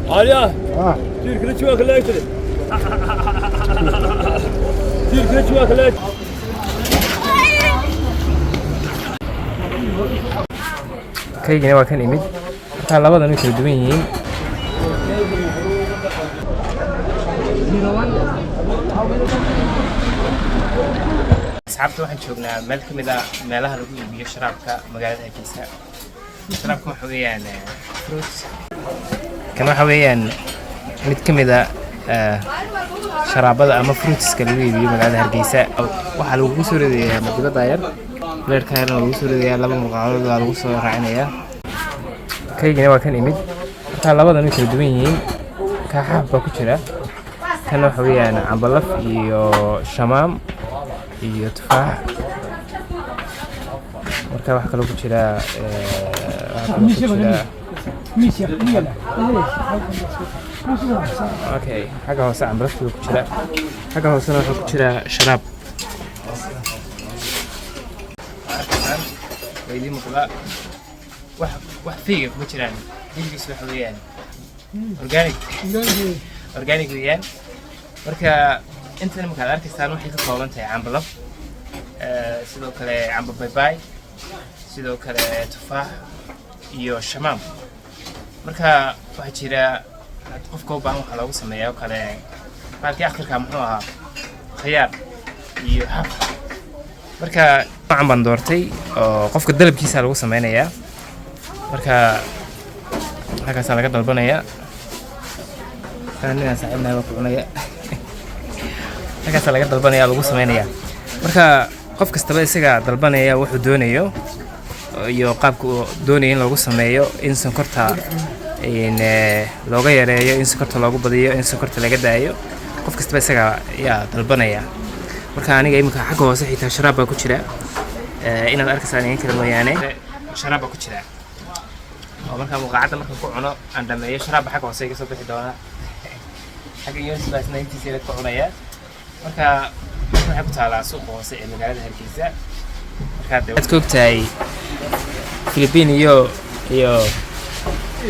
عليا دير كل شويه خلاك دير كل شويه خلاك kaygana waa kan imid markaa labadan way kala duwan yihiin asxaabta waxaan joognaa meel ka mid ah meelaha lagu iibiyo sharaabka magaalada Hargeysa sharaabka waxa weeyaan fruits kan waxa weeyaan mid ka mid ah sharaabada ama fruitska lagu iibiyo magaalada Hargeysa waxa lagu soo ridayaa madibada yar leerkaana lagu soo ridayaa laba muqaawad lagu soo raacinayaa kaygana waa kan imid markaa labadan way kala duwan yihiin ka xab baa ku jira kan waxa weeyaan cambalaf iyo shamaam iyo tufaax marka wax kale ku jira okay xagga hoose cambalaf ku jira xagga hoosena waxa ku jira sharaab ويدي مقلا wax fiiga kuma jiraan hilibkiis waxa weeyaan organic weeyaan marka inta marka aad arkaysaan waxay ka kooban tahay cambalaf sidoo kale camba baybay sidoo kale tufaax iyo shamaam marka waxa jira qofka u baahan waxa lagu sameeyaa kale markii akhirka muxuu ahaa khiyaar iyo xaf marka aan doortay oo qofka dalabkiisa lagu sameeyaa marka halkaas laga dalbanaya anina saaxiibna waa cunaya halkaas laga dalbanaya lagu sameeyaa marka qof kastaba isaga dalbanaya wuxuu doonayo iyo qaabka uu doonayo in lagu sameeyo in sonkorta looga yareeyo in sonkorta loogu badiyo in sonkorta laga daayo qof kastaba isaga yaa dalbanaya marka aniga imika xagga hoose xitaa sharaab baa ku jira inaad arkaysaan in kala mooyaane sharaab baa ku jira oo marka muqaacada marka ku cuno aan dhameeyo sharaab xagga hoose iga soo bixi doona xagga Yunus baasna intiisa la ku cunaya marka waxa ku taala suuq hoose ee magaalada Hargeysa marka dad ku ogtahay Philippines iyo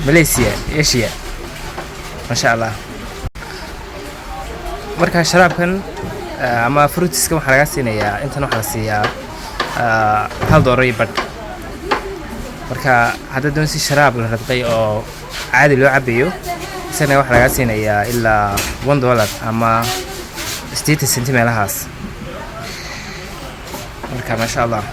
Malaysia Asia ma sha Allah marka sharaabkan ama fruitska waxa laga siinayaa intan waxa la siiyaa $1 bad marka hadda doon si sharaab la radqay oo caadi loo cabayo isna waxa laga siinayaa ilaa $1 ama 80 cent meelahaas marka ma sha Allah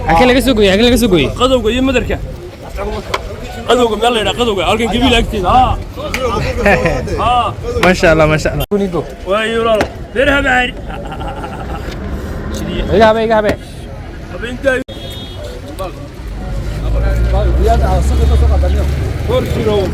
أكل لك سوقي أكل لك سوقي قدوق يا مدركه قدوق يلا يا قدوق halkan gabiil agtiisa ما شاء الله ما شاء الله كونيكو ويورال بيرها بعير إيجابي أبنت زيادة على الصفر فقط اليوم كورسيرو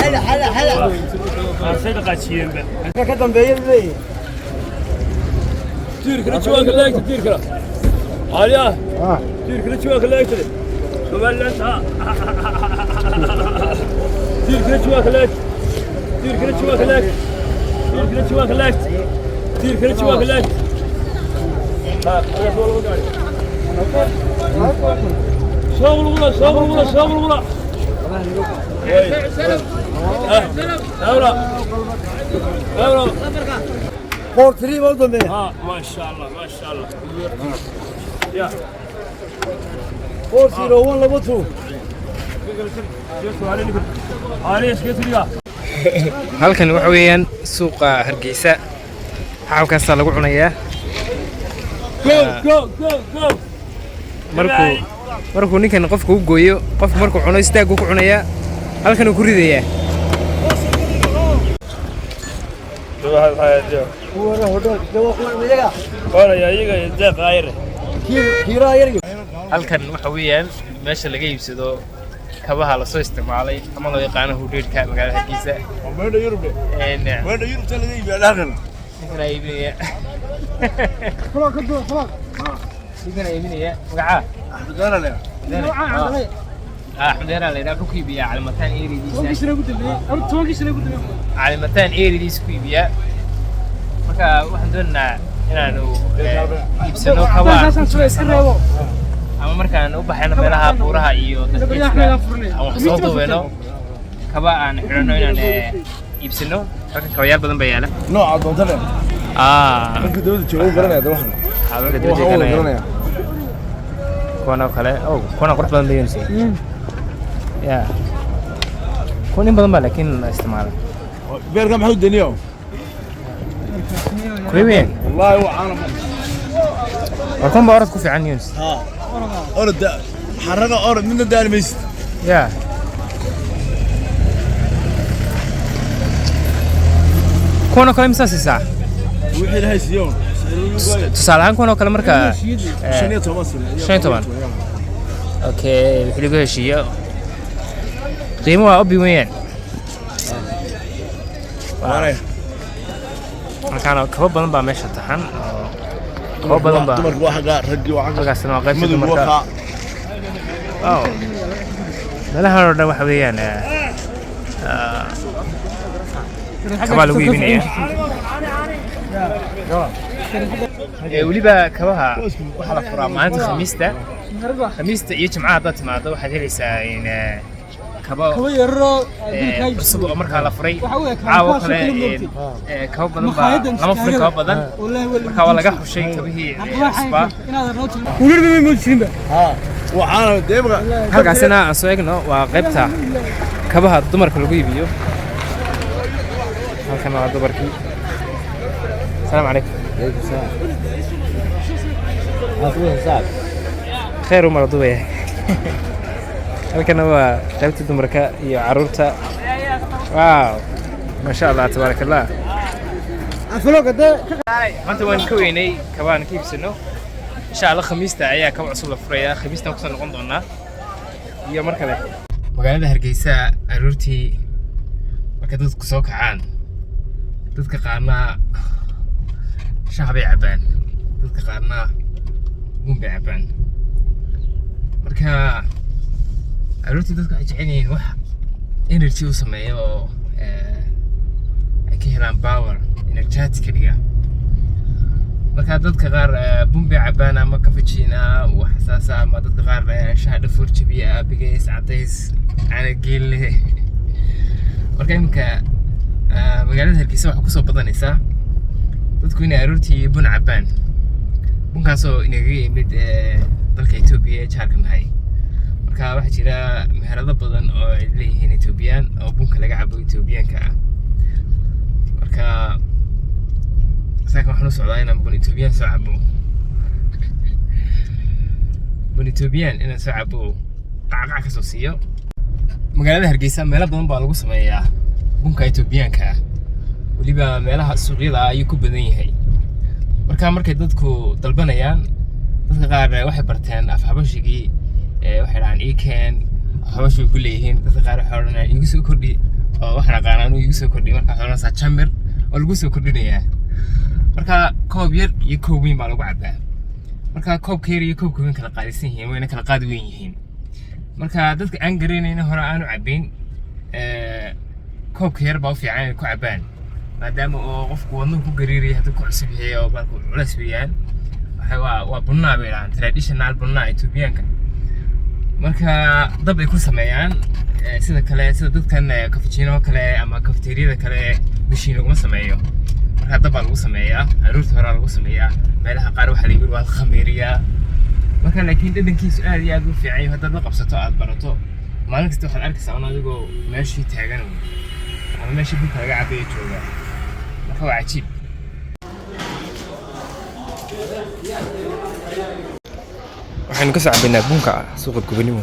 يا هلا صدق اشياء كدم بيلي تير كل شويه خلاك تير كلا عليا تير كل شويه خلاك تبلت تير كل شويه خلاك تير كل شويه خلاك تير كل شويه خلاك تير كل شويه خلاك شغل ولا أورا بورتري برضه ما شاء الله يا بورتري ولا بطو halkan waxa weeyaan suuqa Hargeysa xaalkaas lagu cunayaa markuu ninkan qofku u gooyo qof markuu cuno istaag ku cunayaa halkan uu ku ridayaa halkan waxa weeyaan meesha laga iibsado kabaha la soo isticmaalay ama loo yaqaan hudheedka magaalada Hargeysa meesha Yurub laga iibiyo halkan خلاص كده خلاص سيدنا يمينية وقعاه دار له أحمد هلا لنا كوكيبيا على مكان إيري دي توقي شنو قلت لي أنا توقي شنو قلت لي على مكان إيري دي سكويبيا marka waxaan doonaynaa inaanu iibsano kabaa ama markaan u baxayno meelaha buuraha iyo dadka aan wax soo duubeyno kaba aan xidhano inaan iibsano halkan kabayaal badan baa yaala nooca doonta leh dadka dawladda jooga garanaya waxan dadka dawladda garanaya kuwana kale kuwana qurux badan bay yihiin ya kuwan in badan baa laakiin la isticmaala beerka maxuu daniyo كويس والله هو عالم أكون بأرد كوفي عن يونس أرد حرقة أرد من الدار ميست يا كونه كلام ساسي ساعة وحيد هاي سيون تسألان كونه كلام مركا شنية توماس شنية تومان أوكي وحيد يقول شيء قيمة أبي وين markaan kaba badan baa meesha taxan oo kaba badan baa dumarku waa xaga ragii waa xaga halkaasna waa qaybta dumarka waaw meelahan oo dhan waxa weeyaan kaba lagu iibinaya weliba kabaha waxaa la furaa maalinta khamiista iyo jimcaha haddaad timaado waxaad helaysaa in kaba cusub oo markaa la furay caawo kale kaba badan baa lama furin kaba badan markaa waa laga xushay kabihii cusbaa halkaasina aan soo eegno waa qaybta kabaha dumarka lagu iibiyo halkan waa dumarkii asalaamu calaykum khayr umar dubaya halkana waa qaybta dumarka iyo caruurta waaw ma sha Allah tabaaraka Allah maanta waan ka weynay kabaan ka iibsano insha Allah khamiista ayaa kaba cusub la furaya khamiistan ku soo noqon doonaa iyo mar kale magaalada Hargeysa aroortii marka dadku soo kacaan dadka qaarna shacbi cabaan dadka qaarna gumbe cabaan marka aroortii dadku waxay jecel yihiin wax energy u sameeyo oo ay ka helaan power energetic ka dhiga marka dadka qaar bumbe cabaan ama kafejiina wax saasa ama dadka qaar shaah dhafoor jabiya bigeys cadays ana geelle marka imka magaalada Hargeysa waxa ku soo badanaysa dadku inay aroortii bun cabaan bunkaasoo inaga yimid dalka Itoobiya ee jaarka nahay marka waxa jira meherado badan oo ay leeyihiin Itoobiyaan oo bunka laga cabo Itoobiyaanka ah marka saaka waxaan u socdaa inaan bun Itoobiyaan soo cabo bun Itoobiyaan inaan soo cabo qacqac ka soo siiyo magaalada Hargeysa meelo badan baa lagu sameeyaa bunka Itoobiyaanka ah waliba meelaha suuqyada ayuu ku badan yahay marka markay dadku dalbanayaan dadka qaar waxay barteen af habashigii waxay raacaan iikeen habashu ku leeyihiin dadka qaar waxay oranayaan igu soo kordhi oo waxaan aqaanaa inuu igu soo kordhi marka waxaan oranaysaa chamber oo lagu soo kordhinayaa marka koob yar iyo koob weyn baa lagu cabaa marka koobka yar iyo koobka weyn kala qaadisan yihiin wayna kala qaadi weyn yihiin marka dadka aan garanayna hore aanu cabayn koobka yar baa u fiican inay ku cabaan maadaama oo qofku wadnuhu ku gariiraya hadduu ku cusub yahay oo baalku culas weeyaan waa bunnaa bay dhahaan traditional bunnaa Itoobiyaanka marka dab ay ku sameeyaan sida dadkan kafejiino kale ama kafeteriyada kale mishiin laguma sameeyo marka dab baa lagu sameeyaa aroortii hore lagu sameeyaa meelaha qaar waxaa la yidhi waa la khamiiriyaa marka laakiin dhadhankiisu aad iyo aad u fiican yahay haddaad la qabsato aad barato maalin kasta waxaad arkaysaa un adigoo meeshii taagan ama meeshii bunka laga cabaya jooga marka waa cajiib waxaynu ka soo cabaynaa bunka suuqa Gubernimo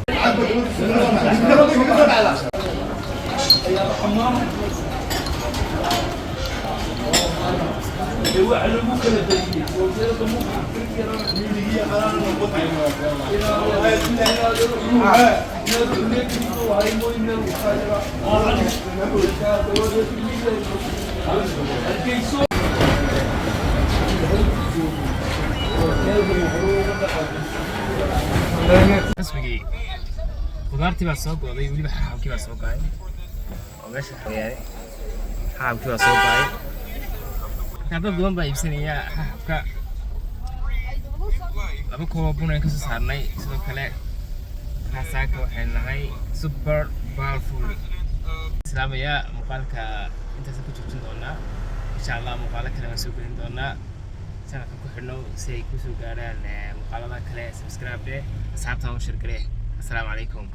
اسمي خضارتي بس سوق وضي ولي بحاكي بس سوق هاي وماشي يعني حاكي بس سوق هاي هذا دوم بايبسنيا حاكا laba koob bun aan ka soo saarnay sidoo kale xasaaka waxaan nahay super powerful islaamaya muuqaalka intaas ku joojin doonaa insha Allah muuqaal kale waan soo gelin doonaa channelka ku xidhnow si ay ku soo gaaraan muuqaalada kale subscribe asxaabta u share garee assalaamu calaykum